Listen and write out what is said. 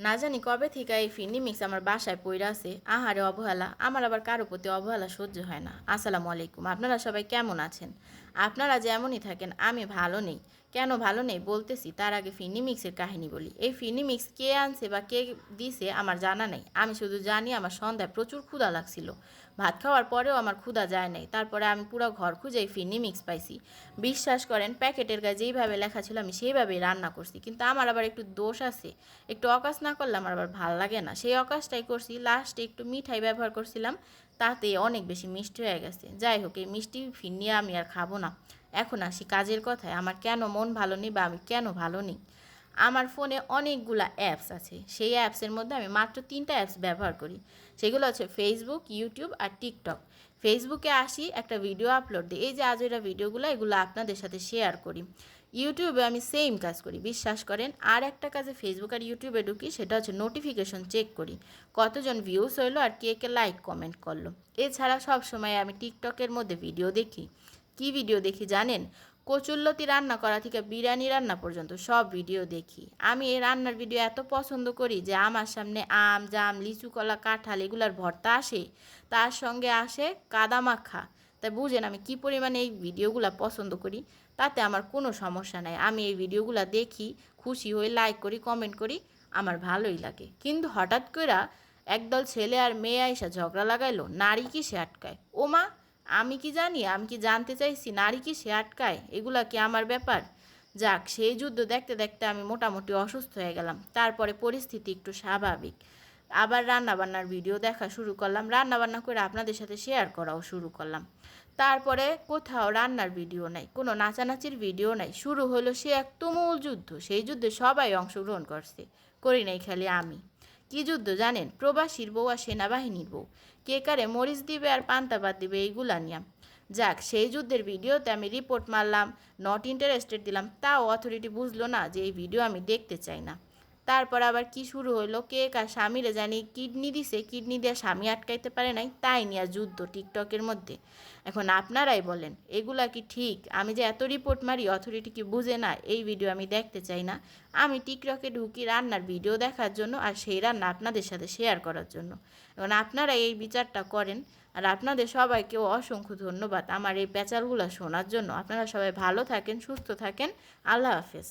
না জানি কবে থেকে এই ফিন্নি মিক্স আমার বাসায় পইরা আছে। আহারে অবহেলা, আমার আবার কারো প্রতি অবহেলা সহ্য হয় না। আসসালামু আলাইকুম, আপনারা সবাই কেমন আছেন? আপনারা যেমনই থাকেন, আমি ভালো নেই। কেন ভালো নেই বলতেছি, তার আগে ফিন্নি মিক্সের কাহিনী বলি। এই ফিন্নি মিক্স কে আনছে বা কে দিছে আমার জানা নেই। আমি শুধু জানি আমার সন্ধ্যায় প্রচুর ক্ষুধা লাগছিল। ভাত খাওয়ার পরেও আমার ক্ষুধা যায় নাই। তারপরে আমি পুরো ঘর খুঁজে এই ফিন্নি মিক্স পাইছি। বিশ্বাস করেন, প্যাকেটের গায়ে যেইভাবে লেখা ছিল আমি সেইভাবেই রান্না করছি। কিন্তু আমার আবার একটু দোষ আছে, একটু অকাজ না করলে আমার আবার ভাল লাগে না। সেই অকাজটাই করছি। লাস্টে একটু মিঠাই ব্যবহার করছিলাম, তাতে অনেক বেশি মিষ্টি হয়ে গেছে। যাই হোক, এই মিষ্টি ফিরনি আমি আর খাবো না। এখন আসি কাজের কথায়। আমার কেন মন ভালো নেই বা আমি কেন ভালো নেই। আমার ফোনে অনেকগুলা অ্যাপস আছে। সেই অ্যাপসের মধ্যে আমি মাত্র 3টা অ্যাপস ব্যবহার করি। সেগুলো হচ্ছে ফেসবুক, ইউটিউব আর টিকটক। ফেসবুকে আসি, একটা ভিডিও আপলোড দিই। এই যে আজ এরা ভিডিওগুলো, এগুলো আপনাদের সাথে শেয়ার করি। ইউটিউবে আমি সেম কাজ করি, বিশ্বাস করেন। আর একটা কাজে ফেসবুক আর ইউটিউবে ঢুকি, সেটা হচ্ছে নোটিফিকেশন চেক করি, কতজন ভিউস হইলো আর কে কে লাইক কমেন্ট করলো। এছাড়া সব সময় আমি টিকটকের মধ্যে ভিডিও দেখি। কি ভিডিও দেখি জানেন? কচুরলতি রান্না করা থেকে বিরিয়ানি রান্না পর্যন্ত সব ভিডিও দেখি। আমি এই রান্নার ভিডিও এত পছন্দ করি যে আমার সামনে আম, জাম, লিচু, কলা, কাঁঠাল এগুলার ভর্তা আসে, তার সঙ্গে আসে কাদামাখা। তাই বুঝেন আমি কি পরিমাণে এই ভিডিওগুলো পছন্দ করি। তাতে আমার কোনো সমস্যা নাই। আমি এই ভিডিওগুলো দেখি, খুশি হই, লাইক করি, কমেন্ট করি, আমার ভালোই লাগে। কিন্তু হঠাৎ করে একদল ছেলে আর মেয়ে আইসা ঝগড়া লাগাইলো, নারী কি সে আটকায়। ও মা, আমি কি জানি? আমি কি জানতে চাইছি নারী কি সে আটকায়? এগুলা কি আমার ব্যাপার? যাক, সেই যুদ্ধ দেখতে দেখতে আমি মোটামুটি অসুস্থ হয়ে গেলাম। তারপরে পরিস্থিতি একটু স্বাভাবিক। আবার রান্নাবান্নার ভিডিও দেখা শুরু করলাম, রান্নাবান্না করে আপনাদের সাথে শেয়ার করাও শুরু করলাম। তারপরে কোথাও রান্নার ভিডিও নাই, কোনো নাচানাচির ভিডিও নাই। শুরু হলো সে এক তুমুল যুদ্ধ। সেই যুদ্ধে সবাই অংশগ্রহণ করছে, করি নাই খালি আমি। কি যুদ্ধ জানেন? প্রবাসীর বউ আর সেনাবাহিনীর বউ, কে কারে মরিচ দিবে আর পান্তা ভাত দিবে, এইগুলা নিয়ে। যাক, সেই যুদ্ধের ভিডিওতে আমি রিপোর্ট মারলাম, নট ইন্টারেস্টেড দিলাম, তাও অথরিটি বুঝলো না যে এই ভিডিও আমি দেখতে চাই না। তারপর আবার কি শুরু হইলো, কে কার স্বামীরে জানি কিডনি দিছে, কিডনি দিয়ে স্বামী আটকাইতে পারে নাই, তাই নিয়ে যুদ্ধ টিকটকের মধ্যে। এখন আপনারাই বলেন, এগুলা কি ঠিক? আমি যে এত রিপোর্ট মারি, অথরিটি কি বুঝে না এই ভিডিও আমি দেখতে চাই না? আমি টিকটকে ঢুকি রান্নার ভিডিও দেখার জন্য, আর সেই রান্না আপনাদের সাথে শেয়ার করার জন্য। এখন আপনারা এই বিচারটা করেন। আর আপনাদের সবাইকেও অসংখ্য ধন্যবাদ আমার এই প্যাচালগুলো শোনার জন্য। আপনারা সবাই ভালো থাকেন, সুস্থ থাকেন। আল্লাহ হাফেজ।